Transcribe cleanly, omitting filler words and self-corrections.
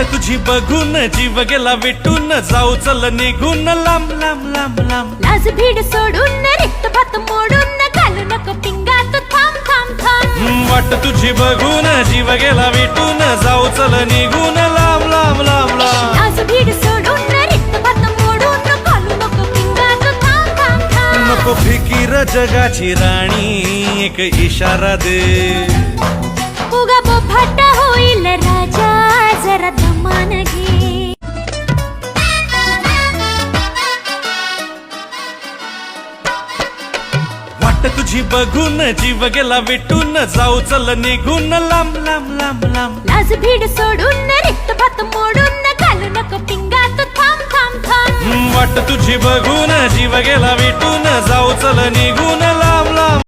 वाट तुझी बघून जीव गेला विटून, जाऊ चल निघून लांब लांब लांब लांब. लाज भीड सोडून रिक्त भात मोडून, घालू नको पिंगात थांब थांब थांब. वाट तुझी बघून जीव गेला विटून, जाऊ चल निघून लांब लांब लांब लांब. लाज भीड सोडून रिक्त भात मोडून, घालू नको पिंगात थांब थांब थांब. नको फिकीर जगाची राणी, एक इशारा दे. उगा बोभाट होईल राजा, जरा दमान घे. वाट तुझी बघून जीव गेला विटून, जाऊ चल निघून लांब लांब लांब लांब. लाज भीड सोडून रिक्त भात मोडून, घालू नको पिंगात थांब थांब थांब. वाट तुझी बघून जीव गेला विटून, जाऊ चल निघून लांब लांब.